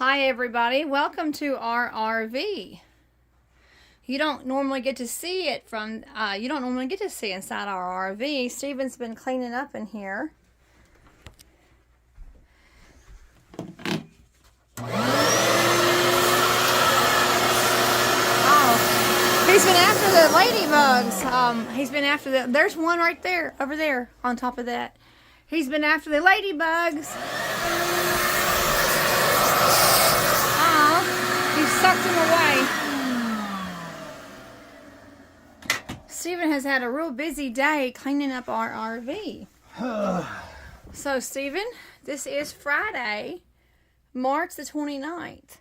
Hi everybody, welcome to our RV. You don't normally get to see it from, you don't normally get to see inside our RV. Stephen's been cleaning up in here. Oh, he's been after the ladybugs. He's been after there's one right there, over there, on top of that. He's been after the ladybugs. He sucked him away. Stephen has had a real busy day cleaning up our RV. So, Stephen, this is Friday, March the 29th,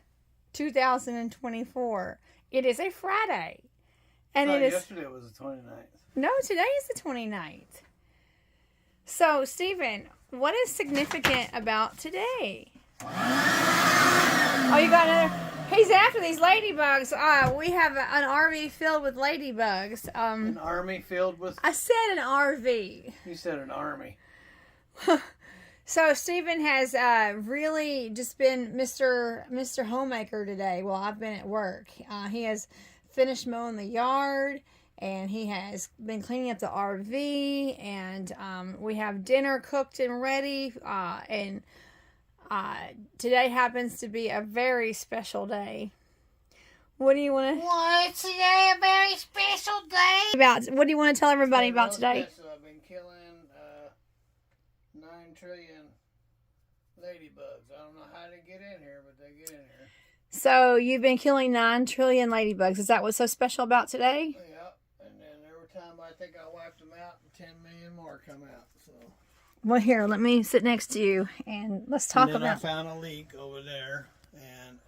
2024. It is a Friday. And it is. Yesterday was the 29th. No, today is the 29th. So, Stephen, what is significant about today? Oh, you got another. He's after these ladybugs. We have an RV filled with ladybugs. An army filled with. I said an RV. You said an army. So Stephen has really just been Mr. Homemaker today. Well, I've been at work. He has finished mowing the yard, and he has been cleaning up the RV, and we have dinner cooked and ready, and today happens to be a very special day. What do you want to? Well, it's today a very special day. What do you want to tell everybody about today? Special. I've been killing 9 trillion ladybugs. I don't know how they get in here, but they get in here. So you've been killing 9 trillion ladybugs. Is that what's so special about today? Yep. And then every time I think I wiped them out, 10 million more come out. So. Well, here, let me sit next to you and let's talk and then about. I found a leak over there, and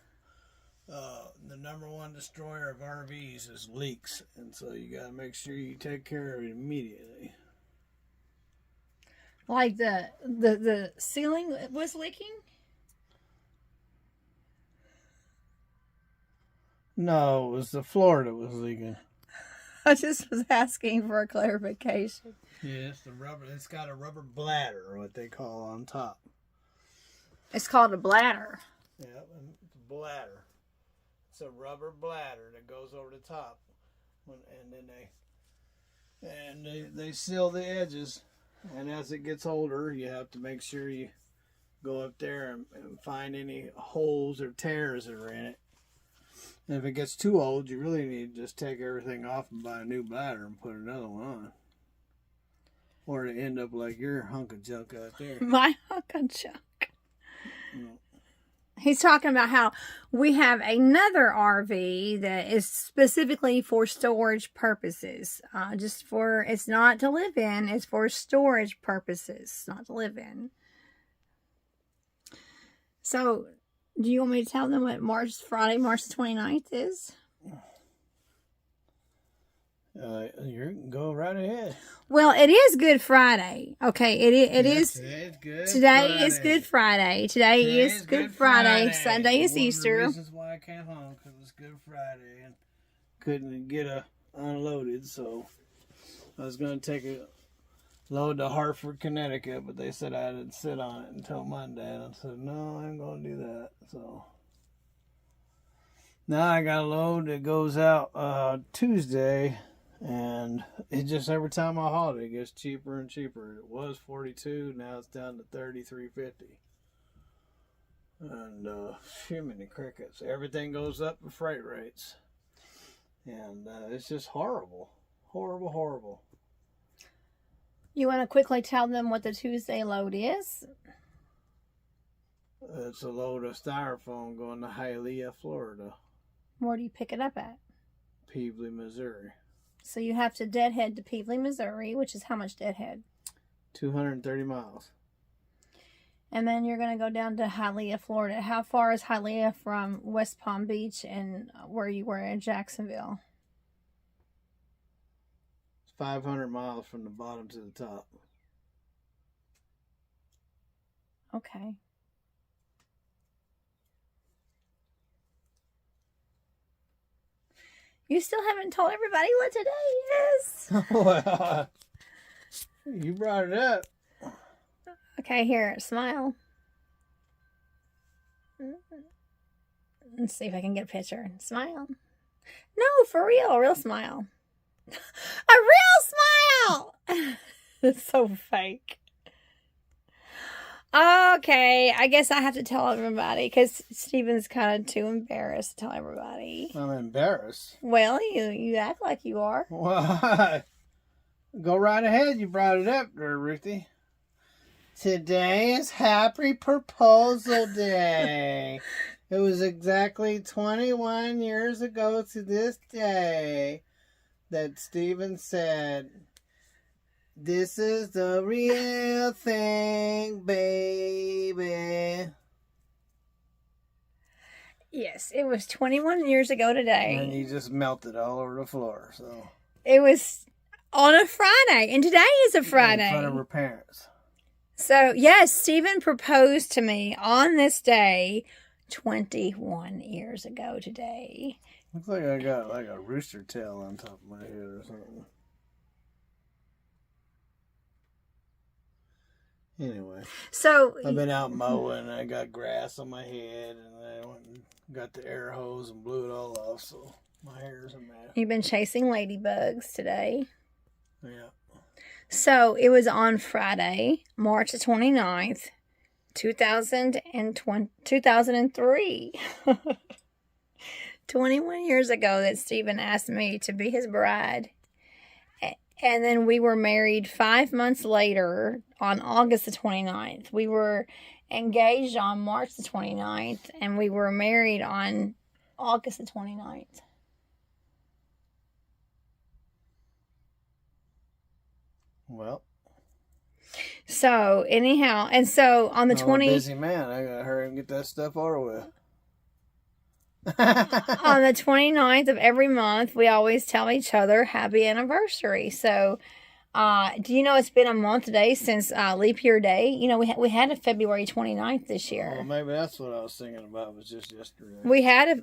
the #1 destroyer of RVs is leaks, and so you got to make sure you take care of it immediately. Like the ceiling was leaking? No, it was the floor that was leaking. I just was asking for a clarification. Yes, the rubber. It's got a rubber bladder, what they call on top. It's called a bladder. Yeah, it's a bladder. It's a rubber bladder that goes over the top, and then they seal the edges. And as it gets older, you have to make sure you go up there and find any holes or tears that are in it. And if it gets too old, you really need to just take everything off and buy a new bladder and put another one on. Or to end up like your hunk of junk out there. My hunk of junk. Yeah. He's talking about how we have another RV that is specifically for storage purposes. It's not to live in, it's for storage purposes, not to live in. So, do you want me to tell them what Friday, March 29th is? You go right ahead. Well, it is Good Friday. Okay, it is. Today is Good Today Friday. is Good Friday. Sunday is Easter. One of the reasons why I came home, because it was Good Friday and couldn't get unloaded, so I was going to take a load to Hartford, Connecticut, but they said I had to sit on it until Monday, and I said, no, I ain't going to do that, so. Now I got a load that goes out Tuesday, and it just every time I haul it gets cheaper and cheaper. It was $42, now it's down to $33.50. And too many crickets. Everything goes up in freight rates, and it's just horrible, horrible. You want to quickly tell them what the Tuesday load is? It's a load of styrofoam going to Hialeah, Florida. Where do you pick it up at? Peebly, Missouri. So you have to deadhead to Peebly, Missouri, which is how much deadhead? 230 miles. And then you're going to go down to Hialeah, Florida. How far is Hialeah from West Palm Beach and where you were in Jacksonville? 500 miles from the bottom to the top. Okay. You still haven't told everybody what today is. Well, you brought it up. Okay, here, smile. Let's see if I can get a picture. Smile. No, for real. A real smile. A real smile! It's so fake. Okay, I guess I have to tell everybody because Stephen's kind of too embarrassed to tell everybody. I'm embarrassed. Well, you act like you are. Why? Go right ahead. You brought it up there, Ruthie. Today is Happy Proposal Day. It was exactly 21 years ago to this day that Stephen said, "This is the real thing, baby." Yes, it was 21 years ago today. And he just melted all over the floor. So It was on a Friday, and today is a Friday. in front of her parents. So, yes, Stephen proposed to me on this day 21 years ago today. Looks like I got like a rooster tail on top of my head or something. Anyway, So, I've been out mowing. I got grass on my head, and I went and got the air hose and blew it all off. So my hair's a mess. you've been chasing ladybugs today. Yeah. So, it was on Friday, March the 29th, 2003. 21 years ago that Stephen asked me to be his bride. And then we were married 5 months later on August the 29th. We were engaged on March the 29th, and we were married on August the 29th. Well. So, anyhow, and so on the I'm 20th... a busy man. I gotta hurry and get that stuff over with. On the 29th of every month, we always tell each other happy anniversary. So, do you know it's been a month today since leap year day? You know, we had a February 29th this year. Well, maybe that's what I was thinking about. Was just yesterday. We had a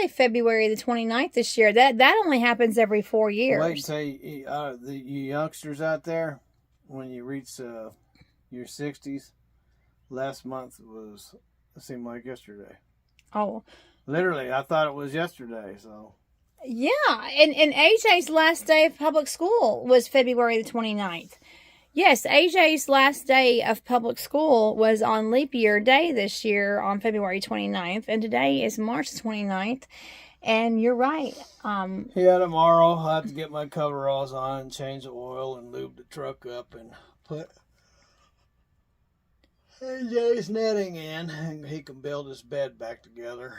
February the 29th this year. That only happens every 4 years. Wait until you youngsters out there, when you reach your 60s, last month it seemed like yesterday. Oh. Literally, I thought it was yesterday, so. Yeah, and AJ's last day of public school was February the 29th. Yes, AJ's last day of public school was on leap year day this year on February 29th, and today is March 29th, and you're right. Yeah, tomorrow I'll have to get my coveralls on and change the oil and lube the truck up and put AJ's netting in, and he can build his bed back together.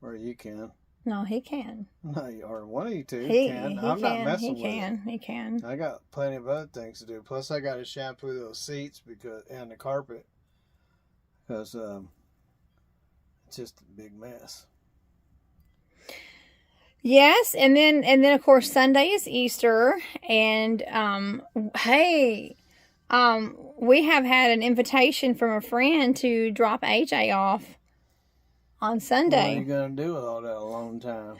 Or you can. No, he can. No, or one of you two He can. can. I'm not messing with He can. it. I got plenty of other things to do. Plus, I got to shampoo those seats and the carpet because it's just a big mess. Yes, and then of course Sunday is Easter, and hey, we have had an invitation from a friend to drop AJ off on Sunday. What are you going to do with all that alone time?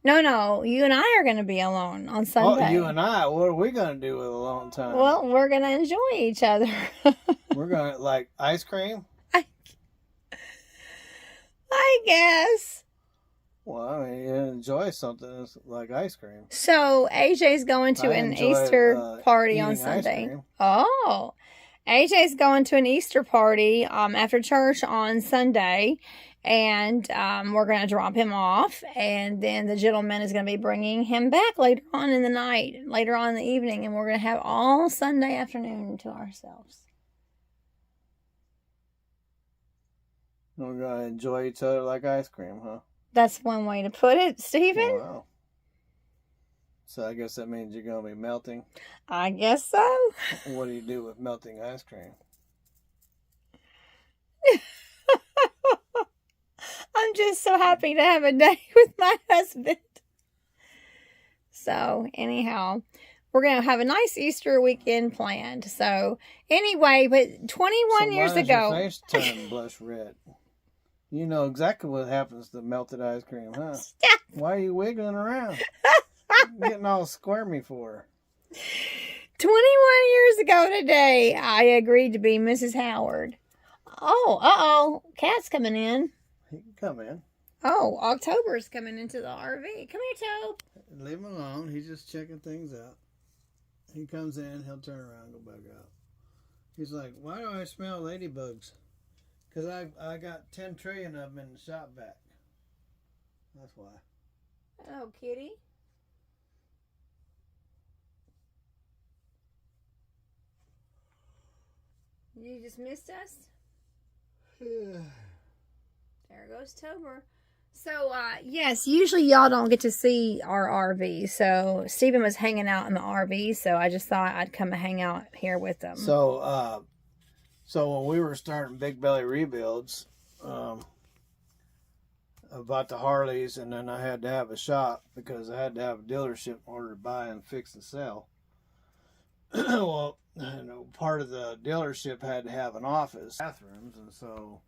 No, you and I are going to be alone on Sunday. Oh, you and I, what are we going to do with alone time? Well, we're going to enjoy each other. We're going to, like, ice cream? I guess. Well, I mean, you enjoy something that's like ice cream. So, AJ's going to an Easter party on Sunday. Oh, AJ's going to an Easter party after church on Sunday. And we're going to drop him off. And then the gentleman is going to be bringing him back later on in the night, later on in the evening. And we're going to have all Sunday afternoon to ourselves. We're going to enjoy each other like ice cream, huh? That's one way to put it, Stephen. Wow. So I guess that means you're going to be melting. I guess so. What do you do with melting ice cream? I'm just so happy to have a day with my husband. So, anyhow, we're going to have a nice Easter weekend planned. So, anyway, but 21 years ago. Your face turn blush red? You know exactly what happens to melted ice cream, huh? Why are you wiggling around? Getting all squirmy for? 21 years ago today, I agreed to be Mrs. Howard. Oh, cat's coming in. He can come in. Oh, October's coming into the RV. Come here, Tobe. Leave him alone. He's just checking things out. He comes in, he'll turn around and go back out. He's like, why do I smell ladybugs? Because I got 10 trillion of them in the shop vac. That's why. Oh, kitty. You just missed us? Yeah. There goes Tober. So, yes, usually y'all don't get to see our RV. So, Stephen was hanging out in the RV, so I just thought I'd come and hang out here with them. So when we were starting Big Belly Rebuilds, about the Harleys, and then I had to have a shop because I had to have a dealership in order to buy and fix and sell. Well, part of the dealership had to have an office, bathrooms, and so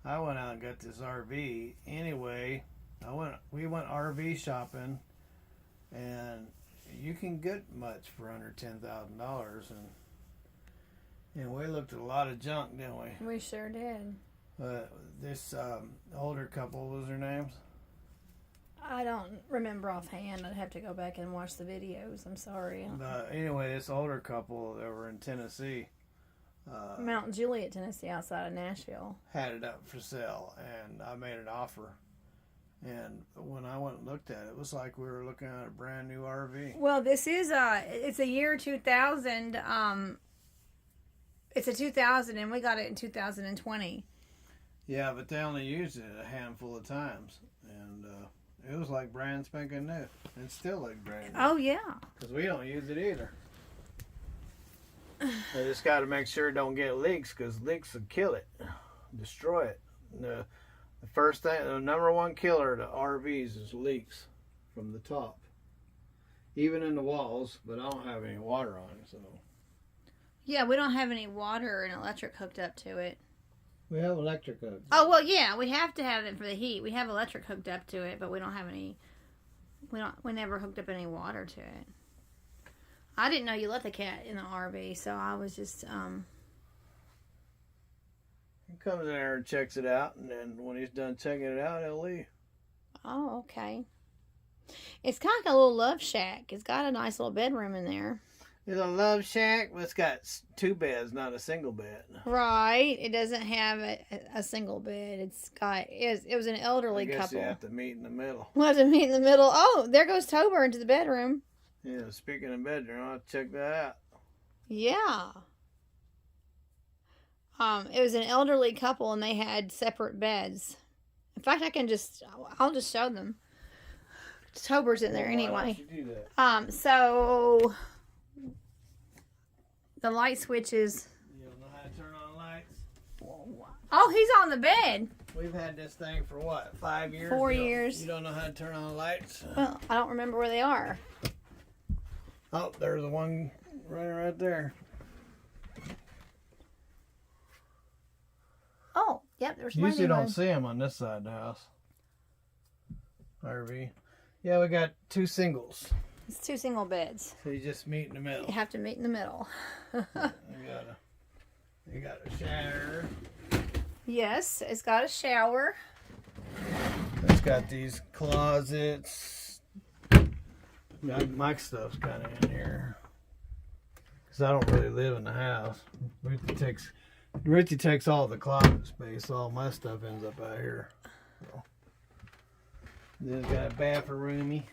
I went out and got this RV. Anyway, we went RV shopping, and you can get much for under $10,000, and we looked at a lot of junk, didn't we? We sure did. This older couple, what was their names? I don't remember offhand. I'd have to go back and watch the videos. I'm sorry. Anyway, this older couple that were in Tennessee, Mount Juliet, Tennessee, outside of Nashville, had it up for sale, and I made an offer. And when I went and looked at it, it was like we were looking at a brand new RV. Well, this is it's a year 2000. It's a 2000, and we got it in 2020. Yeah, but they only used it a handful of times, and it was like brand spanking new, and still like brand new. Oh yeah. Because we don't use it either. They just got to make sure it don't get leaks, because leaks will kill it, destroy it. The first thing, the number one killer to RVs is leaks from the top, even in the walls. But I don't have any water on it, so. Yeah, we don't have any water and electric hooked up to it. We have electric hooked. Oh well, yeah, we have to have it for the heat. We have electric hooked up to it, but we don't have any. We never hooked up any water to it. I didn't know you let the cat in the RV, so I was just He comes in there and checks it out, and then when he's done checking it out, he'll leave. Oh, okay. It's kind of like a little love shack. It's got a nice little bedroom in there. It's a love shack, but it's got 2 beds, not a single bed. Right. It doesn't have a single bed. It was an elderly couple. You have to meet in the middle. We'll have to meet in the middle. Oh, there goes Tober into the bedroom. Yeah, speaking of bedroom, I'll check that out. Yeah. It was an elderly couple, and they had separate beds. In fact, I'll just show them. Tober's in there anyway. Why don't you do that? So the light switches. You don't know how to turn on lights? Oh, he's on the bed. We've had this thing for what, 5 years? 4 years. You don't know how to turn on lights? Well, I don't remember where they are. Oh, there's the one right there. Oh, yep, there's You usually one. don't see them on this side of the house. RV. Yeah, we got 2 singles. It's 2 single beds. So you just meet in the middle. You have to meet in the middle. You got a shower. Yes, it's got a shower. It's got these closets. My stuff's kind of in here. Because I don't really live in the house. Ruthie takes all the closet space. All my stuff ends up out here. So. Then it's got a bathroom-y.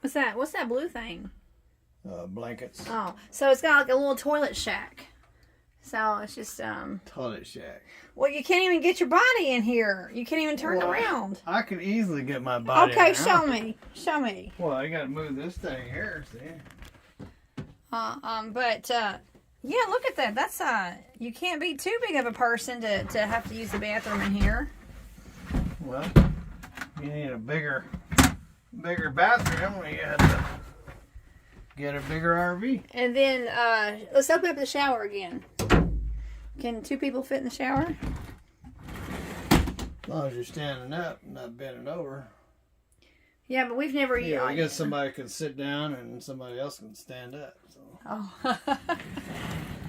What's that? What's that blue thing? Blankets. Oh, so it's got like a little toilet shack. So it's just Toilet shack. Well, you can't even get your body in here. You can't even turn around. I could easily get my body Okay, in there. show me. Show me. Well, I got to move this thing here, see? But yeah, look at that. That's you can't be too big of a person to have to use the bathroom in here. Well, you need a bigger bathroom when you had to get a bigger RV. And then let's open up the shower again. Can 2 people fit in the shower? As long as you're standing up and not bending over. Yeah, but we've never. Yeah, I guess somebody can sit down and somebody else can stand up. So. Oh.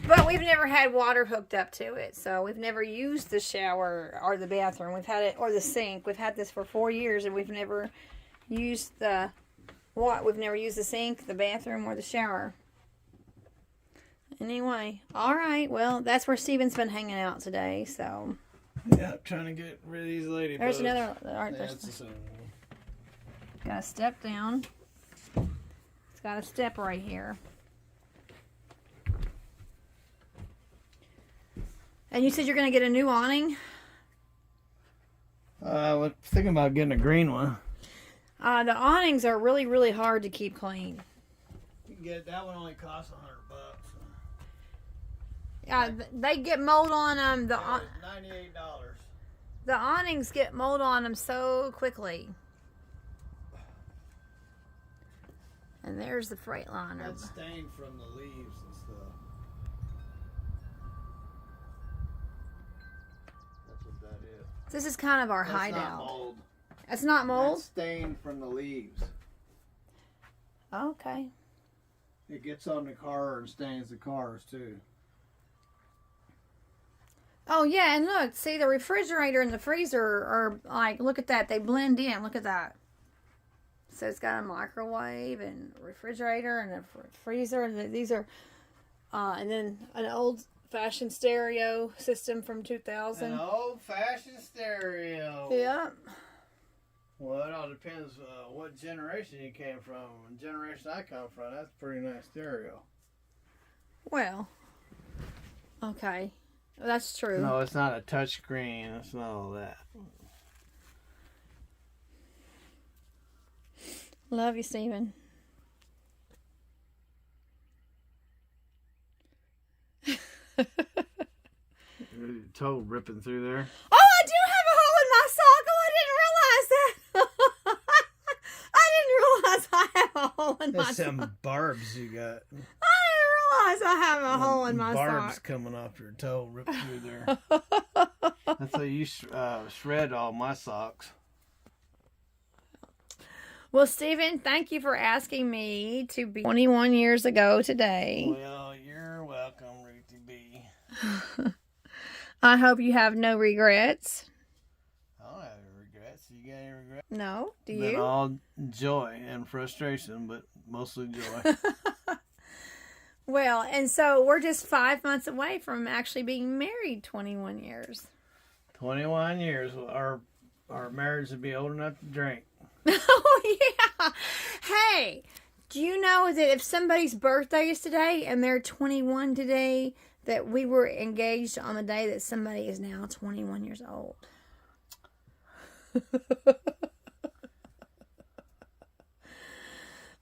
But we've never had water hooked up to it, so we've never used the shower or the bathroom. We've had it, or the sink. We've had this for 4 years, and we've never used the We've never used the sink, the bathroom, or the shower. Anyway, all right. Well, that's where Steven's been hanging out today. So. Yeah, trying to get rid of these ladybugs. There's another. That's the same one. Got a step down. It's got a step right here. And you said you're going to get a new awning? I was thinking about getting a green one. The awnings are really, really hard to keep clean. You can get that one. Only costs $100. They get mold on them. $98. The awnings get mold on them so quickly. And there's the Freightliner. That's stained from the leaves and stuff. That's what that is. This is kind of our That's hideout. not mold. That's not mold? That's stained from the leaves. Okay. It gets on the car and stains the cars too. Oh, yeah, and look, see, the refrigerator and the freezer are like, look at that. They blend in. Look at that. So it's got a microwave and refrigerator and a freezer. And these are, and then an old-fashioned stereo system from 2000. An old-fashioned stereo. Yep. Well, it all depends what generation you came from. The generation I come from, that's a pretty nice stereo. Well, okay. That's true. No, it's not a touch screen. It's not all that. Love you, Steven. Your toe ripping through there. Oh, I do have a hole in my sock. Oh, I didn't realize that. I didn't realize I have a hole in my There's sock. some barbs you got. I didn't realize I have a hole in my Barbs sock. coming off your toe, ripped through there. That's how you shred all my socks. Well, Stephen, thank you for asking me to be 21 years ago today. Well, you're welcome, Ruthie B. I hope you have no regrets. I don't have any regrets. You got any regrets? No? Do Been you? all joy and frustration, but mostly joy. Well, and so we're just 5 months away from actually being married 21 years. 21 years. Our marriage would be old enough to drink. Oh, yeah. Hey, do you know that if somebody's birthday is today and they're 21 today, that we were engaged on the day that somebody is now 21 years old?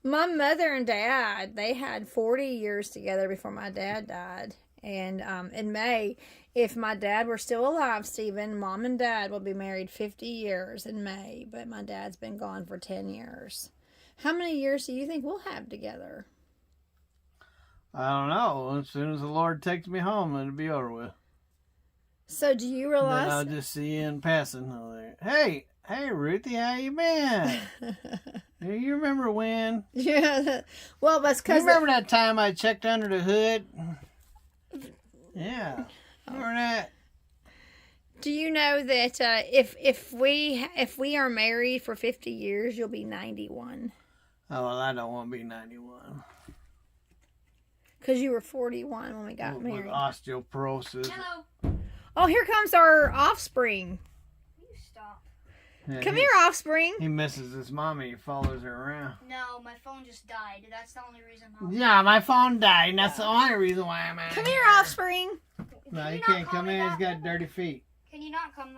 My mother and dad, they had 40 years together before my dad died. And in May, if my dad were still alive, Stephen, Mom and Dad will be married 50 years in May. But my dad's been gone for 10 years. How many years do you think we'll have together? I don't know. As soon as the Lord takes me home, it'll be over with. So do you Then realize... I'll just see you in passing. Hey, Ruthie, how you been? You remember when? Yeah. Well, that's You because... remember that time I checked under the hood? Yeah. Remember that? Do you know that if we are married for 50 years, you'll be 91? Oh, well, I don't want to be 91. Because you were 41 when we got With married. osteoporosis. Hello. Oh, here comes our offspring. You stop. Yeah, Come here, offspring. He misses his mommy. He follows her around. No, my phone just died. That's the only reason. I'm... Yeah, my phone died, and that's the only reason why I'm out. Come here, offspring. No, he you can't not call come me in. He's that, got please? dirty feet. Can you not Can you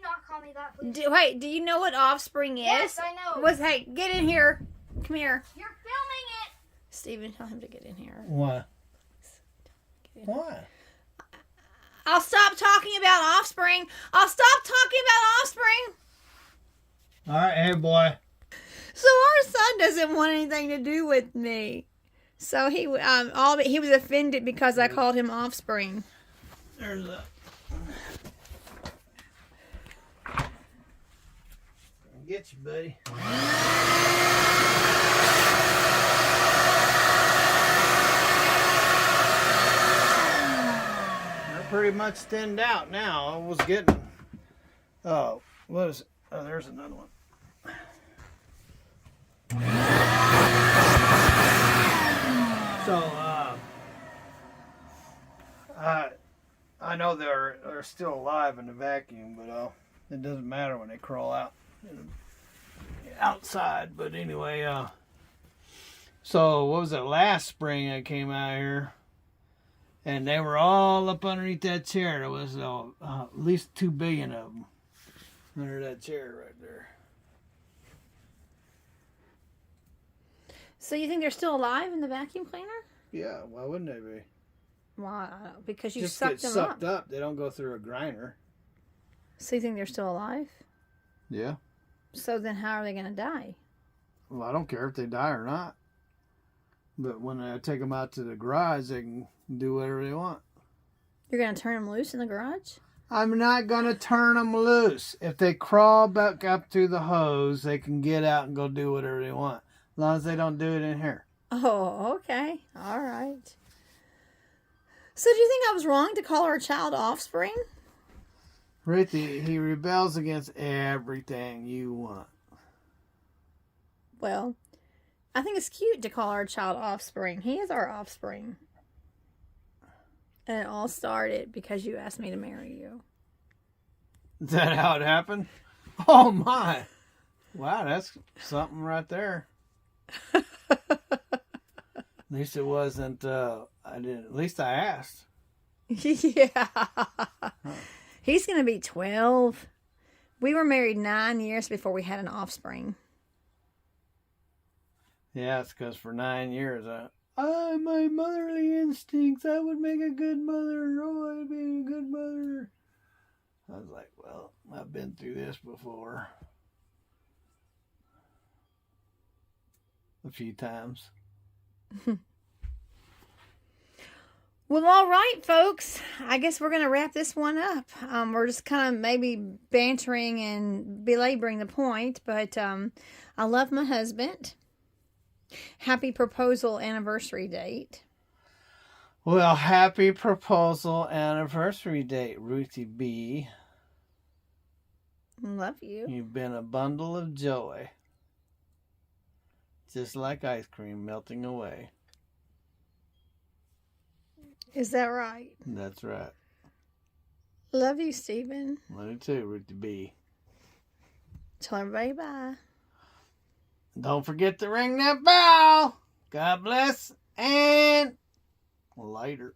not call me that, please? Wait, do you know what offspring is? Yes, I know. Hey, get in here. Come here. You're filming it. Steven, tell him to get in here. What? What? I'll stop talking about offspring. I'll stop talking about offspring. All right, hey, boy. So our son doesn't want anything to do with me. So he was offended because I called him offspring. There's a... Get you, buddy. pretty much thinned out now. I was getting, oh, what is it? Oh, there's another one. So, I know they're still alive in the vacuum, but it doesn't matter when they crawl out outside. But anyway, so what was it? Last spring I came out here, and they were all up underneath that chair. There was at least 2 billion of them under that chair right there. So you think they're still alive in the vacuum cleaner? Yeah, why wouldn't they be? Why? Because you Just sucked get them sucked up. up. They don't go through a grinder. So you think they're still alive? Yeah. So then how are they going to die? Well, I don't care if they die or not. But when I take them out to the garage, they can do whatever they want. You're going to turn them loose in the garage? I'm not going to turn them loose. If they crawl back up through the hose, they can get out and go do whatever they want. As long as they don't do it in here. Oh, okay. All right. So do you think I was wrong to call our child Offspring? Ruthie, he rebels against everything you want. Well, I think it's cute to call our child Offspring. He is our offspring. And it all started because you asked me to marry you. Is that how it happened? Oh, my. Wow, that's something right there. At least it wasn't, at least I asked. Yeah. He's going to be 12. We were married 9 years before we had an offspring. Yeah, it's because for 9 years, my motherly instincts, I would make a good mother. Oh, I'd be a good mother. I was like, well, I've been through this before. A few times. Well, all right, folks. I guess we're going to wrap this one up. We're just kind of maybe bantering and belaboring the point, but I love my husband. Happy proposal anniversary date. Well, happy proposal anniversary date, Ruthie B. Love you. You've been a bundle of joy. Just like ice cream melting away. Is that right? That's right. Love you, Stephen. Love you too, Ruthie B. Tell everybody bye. Don't forget to ring that bell. God bless and later.